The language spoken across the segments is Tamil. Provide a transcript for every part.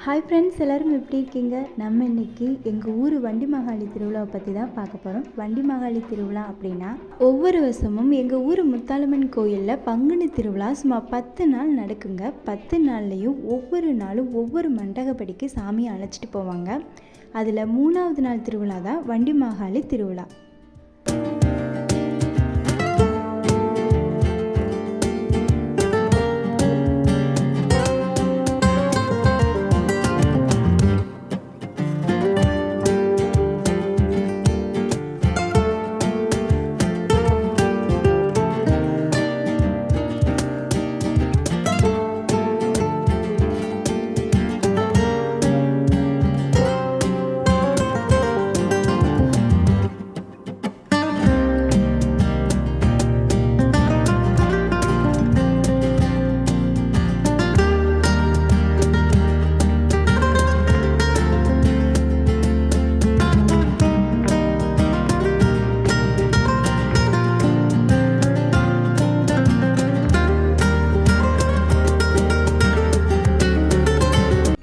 ஹாய் ஃப்ரெண்ட்ஸ், எல்லோரும் எப்படி இருக்கீங்க? நம்ம இன்றைக்கி எங்கள் ஊர் வண்டி மாகாளி திருவிழாவை பற்றி தான் பார்க்க போகிறோம். வண்டி மாகாளி திருவிழா அப்படின்னா ஒவ்வொரு வருஷமும் எங்கள் ஊர் முத்தாலம்மன் கோயிலில் பங்குனி திருவிழா சும்மா 10 நாள் நடக்குங்க. 10 நாள்லேயும் ஒவ்வொரு நாளும் ஒவ்வொரு மண்டகப்படிக்கு சாமியை அழைச்சிட்டு போவாங்க. அதில் 3ஆவது நாள் திருவிழா தான் வண்டி மாகாளி திருவிழா.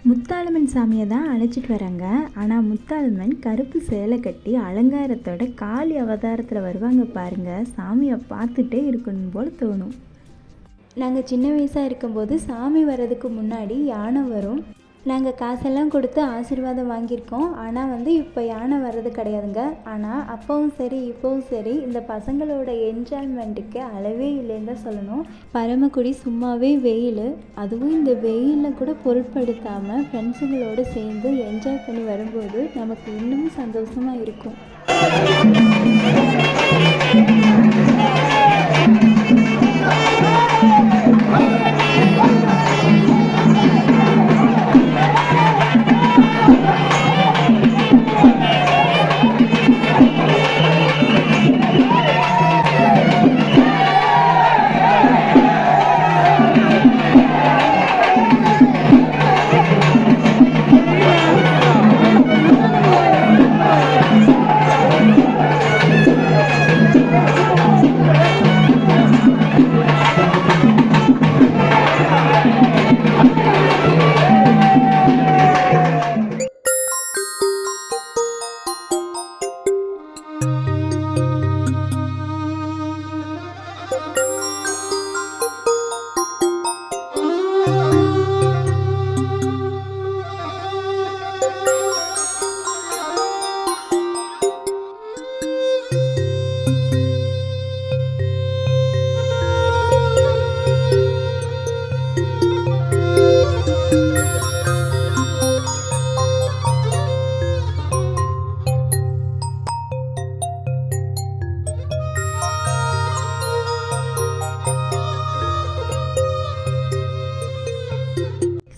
முத்தாலம்மன் சாமியை தான் அழைச்சிட்டு வராங்க. ஆனால் முத்தாலம்மன் கருப்பு சேலை கட்டி அலங்காரத்தோட காளி அவதாரத்தில் வருவாங்க பாருங்க. சாமியை பார்த்துட்டே இருக்கணும் போல் தோணும். நாங்கள் சின்ன வயசாக இருக்கும்போது சாமி வர்றதுக்கு முன்னாடி யானை வரும். நாங்கள் காசெல்லாம் கொடுத்து ஆசீர்வாதம் வாங்கியிருக்கோம். ஆனால் இப்போ யானை வர்றது கிடையாதுங்க. ஆனால் அப்பவும் சரி இப்போவும் சரி இந்த பசங்களோட என்ஜாய்மெண்ட்டுக்கு அளவே இல்லைன்னு தான் சொல்லணும். பரமக்குடி சும்மாவே வெயில், அதுவும் இந்த வெயிலில் கூட பொருட்படுத்தாமல் ஃப்ரெண்ட்ஸுங்களோடு சேர்ந்து என்ஜாய் பண்ணி வரும்போது நமக்கு இன்னமும் சந்தோஷமாக இருக்கும்.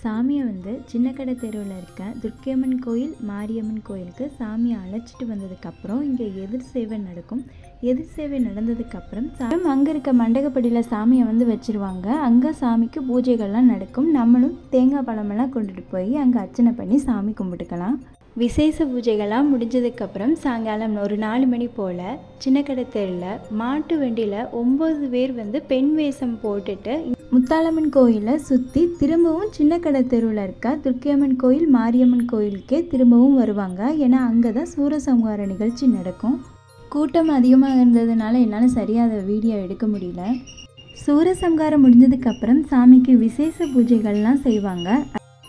சாமியை சின்ன கடை தெருவில் இருக்க துர்க்கையம்மன் கோயில், மாரியம்மன் கோயிலுக்கு சாமியை அழைச்சிட்டு வந்ததுக்கப்புறம் இங்கே எதிர் சேவை நடக்கும். எதிர் சேவை நடந்ததுக்கப்புறம் அங்கே இருக்க மண்டகப்படியில் சாமியை வச்சுருவாங்க. அங்கே சாமிக்கு பூஜைகள்லாம் நடக்கும். நம்மளும் தேங்காய் பழமெல்லாம் கொண்டுட்டு போய் அங்கே அர்ச்சனை பண்ணி சாமி கும்பிட்டுக்கலாம். விசேஷ பூஜைகள்லாம் முடிஞ்சதுக்கப்புறம் சாயங்காலம் ஒரு 4 மணி போல் சின்ன கடை தெருவில் மாட்டு வண்டியில் 9 பேர் பெண் வேஷம் போட்டுட்டு முத்தாலம்மன் கோயிலை சுற்றி திரும்பவும் சின்ன கடை தெருவில் இருக்க துர்க்கையம்மன் கோயில், மாரியம்மன் கோயிலுக்கே திரும்பவும் வருவாங்க. ஏன்னா அங்கே தான் சூரசம்ஹார நிகழ்ச்சி நடக்கும். கூட்டம் அதிகமாக இருந்ததுனால என்னால் சரியாக அதை வீடியோ எடுக்க முடியல. சூரசம்ஹாரம் முடிஞ்சதுக்கப்புறம் சாமிக்கு விசேஷ பூஜைகள்லாம் செய்வாங்க.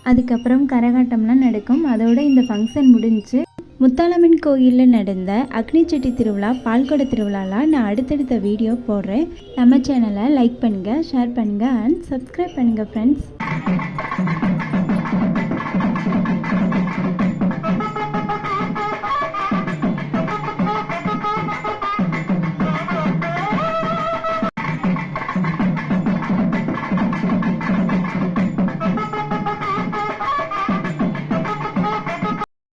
அதுக்கப்புறம் கரகாட்டம்லாம் நடக்கும். அதோட இந்த ஃபங்க்ஷன் முடிஞ்சு முத்தாலம்மன் கோயிலில் நடந்த அக்னிச்சட்டி திருவிழா, பால்கொடை திருவிழாலாம் நான் அடுத்தடுத்த வீடியோ போடுறேன். நம்ம சேனலை லைக் பண்ணுங்கள், ஷேர் பண்ணுங்கள் அண்ட் சப்ஸ்கிரைப் பண்ணுங்கள் ஃப்ரெண்ட்ஸ்.